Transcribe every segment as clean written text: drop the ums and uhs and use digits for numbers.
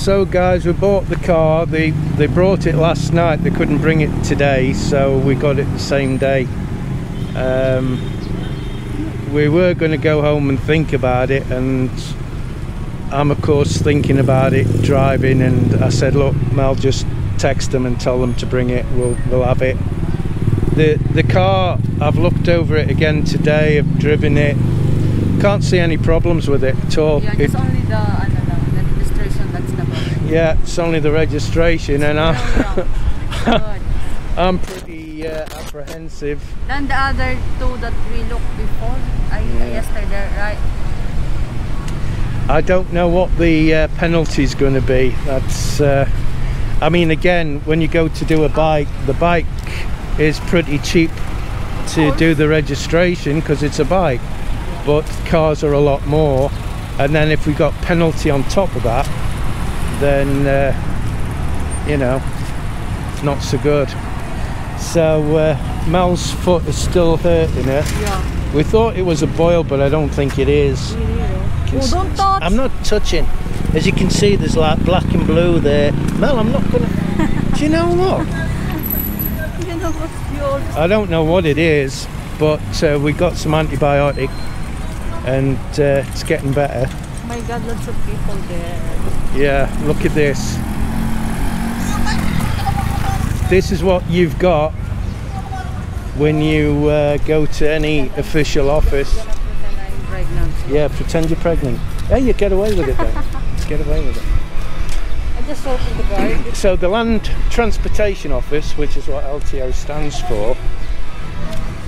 So guys, we bought the car. They brought it last night. They couldn't bring it today, so we got it the same day. We were going to go home and think about it, and I'm of course thinking about it driving, and I said, look, Mel, just text them and tell them to bring it. We'll have it. The car, I've looked over it again today. I've driven it. Can't see any problems with it at all. Yeah, it's only the registration that's the problem. Yeah, it's only the registration, and I'm pretty apprehensive. Then the other two that we looked before, yesterday, right? I don't know what the penalty's going to be. That's, I mean, again, when you go to do a bike, the bike is pretty cheap to do the registration because it's a bike, but cars are a lot more. And then if we got penalty on top of that, then you know, not so good. So Mel's foot is still hurting her. Yeah. We thought it was a boil, but I don't think it is. Oh, don't touch. I'm not touching. As you can see, there's like black and blue there. Mel, I'm not gonna. Do you know what? You know what's yours? I don't know what it is, but we got some antibiotic, and it's getting better. Oh my God, lots of people there. Yeah, look at this. This is what you've got when you go to any official office. Yeah, pretend you're pregnant. Hey, you get away with it then. Get away with it. I just opened the car. So the Land Transportation Office, which is what LTO stands for,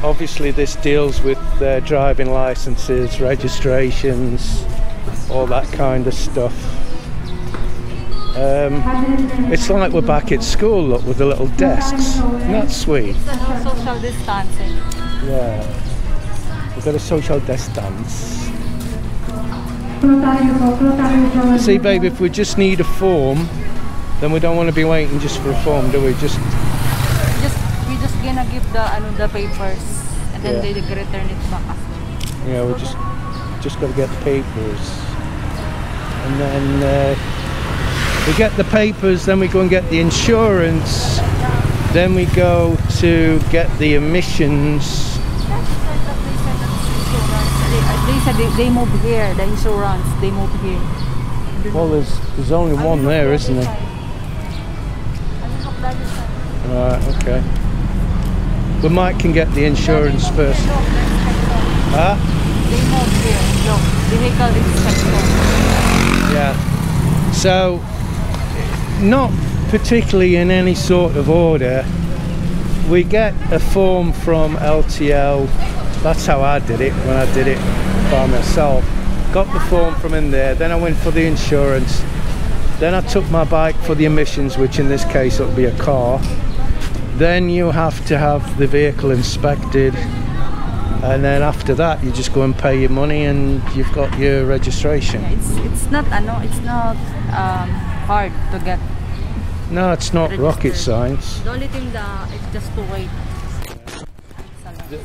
obviously this deals with driving licenses, registrations, all that kind of stuff. It's like we're back at school, look, with the little desks. Isn't that sweet? It's a social distancing. Yeah. We've got a social distance. See, babe, if we just need a form, then we don't want to be waiting just for a form, do we? We just gonna give the papers, and then they return it back as well. Yeah, we just got to get the papers, and then we get the papers, then we go and get the insurance, then we go to get the emissions. They said they moved here, the insurance, they moved here. Well, there's only one there, isn't there? Right, okay. But Mike can get the insurance first. Huh? They moved here, look, vehicle inspector. Yeah. So, not particularly in any sort of order. We get a form from LTO. That's how I did it when I did it by myself. Got the form from in there, then I went for the insurance, then I took my bike for the emissions, which in this case it'll be a car. Then you have to have the vehicle inspected, and then after that you just go and pay your money and you've got your registration. It's not hard to get. No, it's not rocket science. The only thing is just to wait.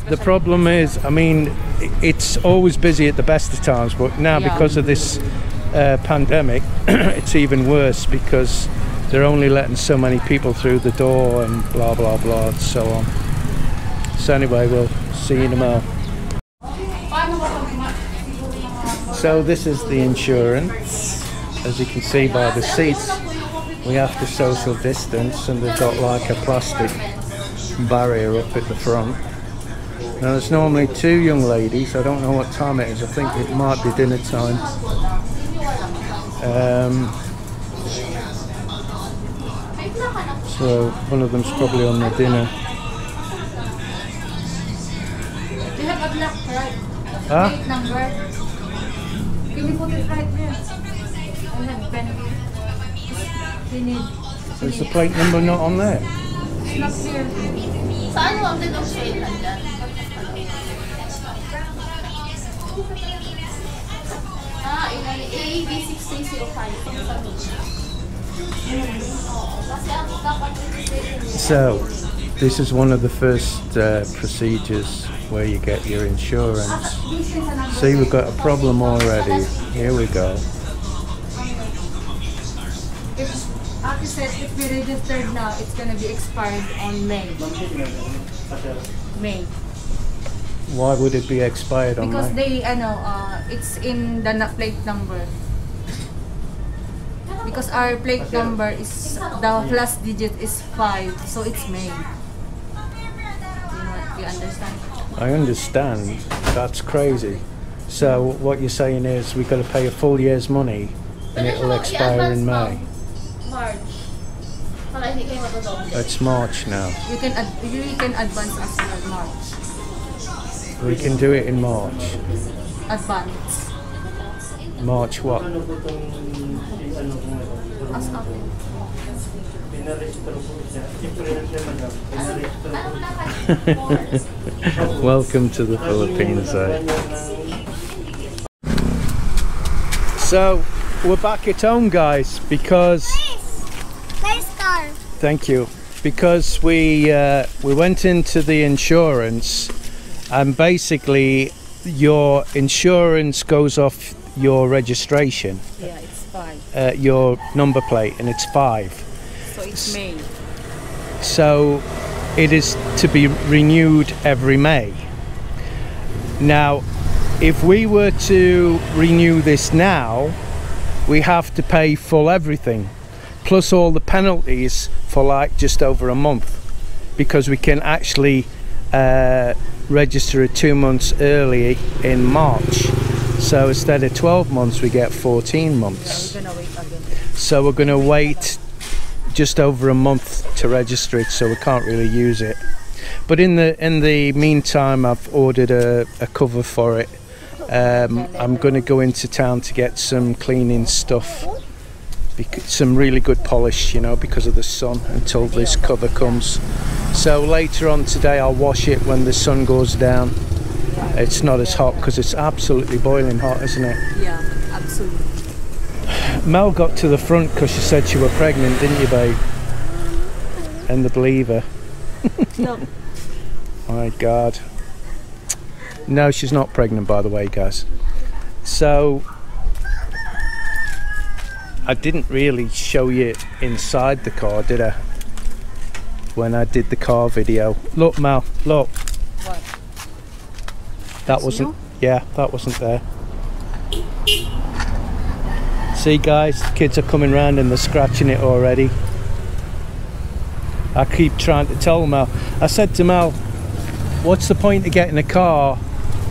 The problem is, I mean, it's always busy at the best of times, but now because of this pandemic, it's even worse because they're only letting so many people through the door and blah blah blah and so on. So anyway, we'll see you tomorrow. So this is the insurance. As you can see by the seats, we have to social distance, and they've got like a plastic barrier up at the front. Now there's normally two young ladies. I don't know what time it is. I think it might be dinner time. So one of them's probably on their dinner. They have a black, right? Huh? Plate number. Can you put it right there? I have pen. Is the plate number not on there? It's not here. Saan mo ang tinong-shade nandyan? So, this is one of the first procedures where you get your insurance. See, we've got a problem already. Here we go. If Aki said if we registered now, it's gonna be expired on May. May. Why would it be expired on Because May? they, it's in the plate number. Because our plate number is, the last digit is 5, so it's May. You understand? I understand. That's crazy. So what you're saying is we've got to pay a full year's money and it'll expire in May. March. It's March now. You can advance as well March. We can do it in March. Advance. March what? As Aki. Welcome to the Philippines, eh? So we're back at home, guys, because Nice car. thank you, because we went into the insurance, and basically your insurance goes off your registration, Yeah, it's 5. your number plate, and it's 5. So it's May. So it is to be renewed every May. Now, if we were to renew this now, we have to pay full everything, plus all the penalties for like just over a month, because we can actually register it 2 months early in March. So instead of 12 months, we get 14 months. We're gonna wait again. So we're going to wait just over a month to register it, so we can't really use it. But in the meantime, I've ordered a cover for it. I'm going to go into town to get some cleaning stuff, some really good polish, you know, because of the sun, until this cover comes. So later on today I'll wash it when the sun goes down. It's not as hot because it's absolutely boiling hot, isn't it? Yeah, absolutely. Mel got to the front because she said she were pregnant, didn't you, babe? And the believer. No. My God. No, she's not pregnant, by the way, guys. So I didn't really show you inside the car, did I? When I did the car video. Look, Mel, look. What? That wasn't, yeah, that wasn't there. See, guys, the kids are coming round and they're scratching it already. I keep trying to tell Mel. I said to Mel, what's the point of getting a car?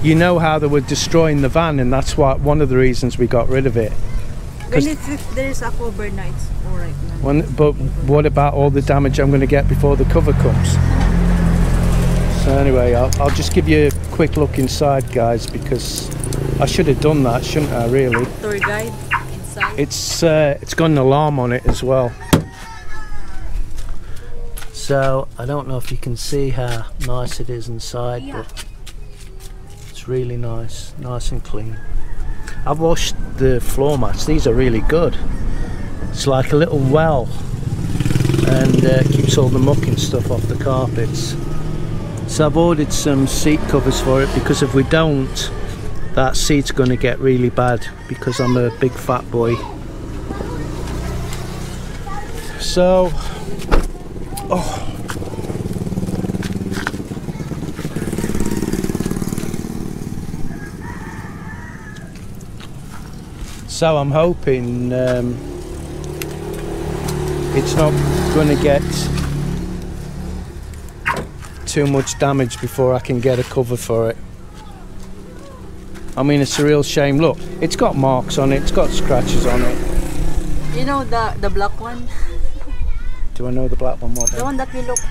You know how they were destroying the van, and that's why one of the reasons we got rid of it. When there's a cover nights, alright, man. But what about all the damage I'm going to get before the cover comes? So anyway, I'll just give you a quick look inside, guys, because I should have done that, shouldn't I, really? Tour guide inside. It's got an alarm on it as well. So I don't know if you can see how nice it is inside, Yeah. but it's really nice and clean. I've washed the floor mats. These are really good. It's like a little well, and keeps all the muck and stuff off the carpets. So I've ordered some seat covers for it, because if we don't, that seat's going to get really bad, because I'm a big fat boy. So, oh. So I'm hoping it's not going to get too much damage before I can get a cover for it. I mean, it's a real shame. Look, it's got marks on it, it's got scratches on it. You know the black one? Do I know the black one? What? The one that we looked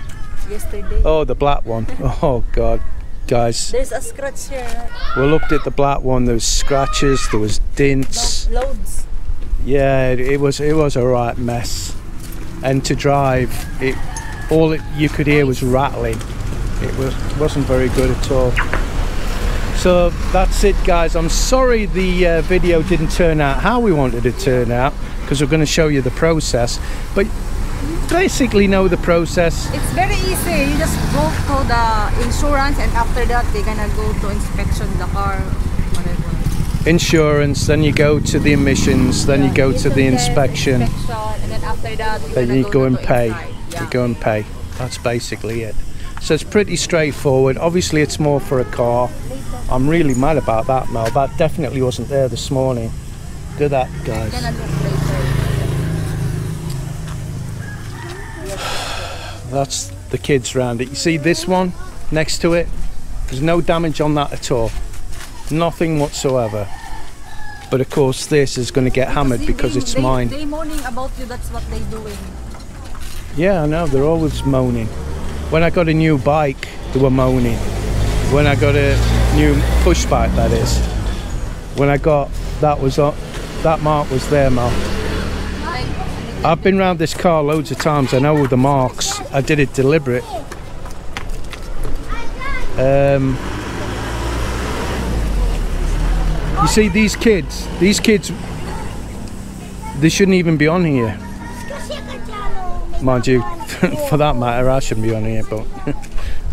yesterday. Oh, the black one. Oh God, guys. There's a scratch here, right? We looked at the black one. There was scratches, there was dints. Loads. Yeah, it was a right mess. And to drive, you could hear was rattling. It wasn't very good at all. So that's it, guys. I'm sorry the video didn't turn out how we wanted it to turn out, because we're going to show you the process, but basically know the process. It's very easy. You just go to the insurance, and after that they're gonna go to inspection the car, whatever. insurance, then you go to the emissions, then you go to the inspection, and then after that, then you go and pay. You go and pay. That's basically it. So it's pretty straightforward. Obviously it's more for a car. I'm really mad about that, Mel. That definitely wasn't there this morning. Do that, guys. That's the kids round it. You see this one next to it? There's no damage on that at all. Nothing whatsoever. But of course this is going to get hammered because it's mine. They moaning about you, that's what they're doing. Yeah, I know, they're always moaning. When I got a new bike, they were moaning. When I got a new push bike, that is. When I got, that mark was there, Mal. I've been around this car loads of times, I know the marks. I did it deliberate. You see these kids, they shouldn't even be on here. Mind you, for that matter, I shouldn't be on here, but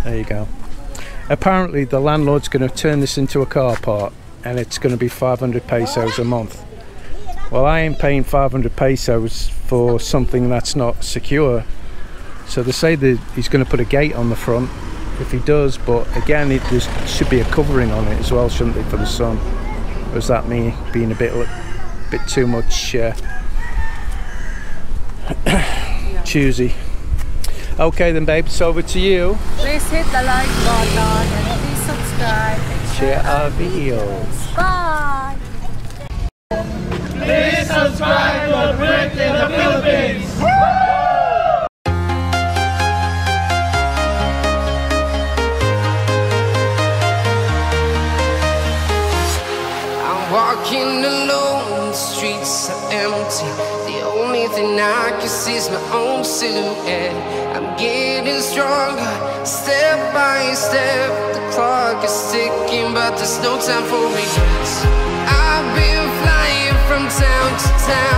there you go. Apparently the landlord's going to turn this into a car park and it's going to be 500 pesos a month. Well, I ain't paying 500 pesos for something that's not secure. So they say that he's going to put a gate on the front if he does, but again, there should be a covering on it as well, shouldn't there, for the sun? Or is that me being a bit too much choosy? Okay then, babe, it's over to you. Please hit the like button and please subscribe and Share our videos. Bye! Please subscribe to Brit in the Philippines. I'm walking alone, the streets are empty. The only thing I can see is my own silhouette. I'm getting stronger, step by step. The clock is ticking, but there's no time for regrets. I've been flying from town to town.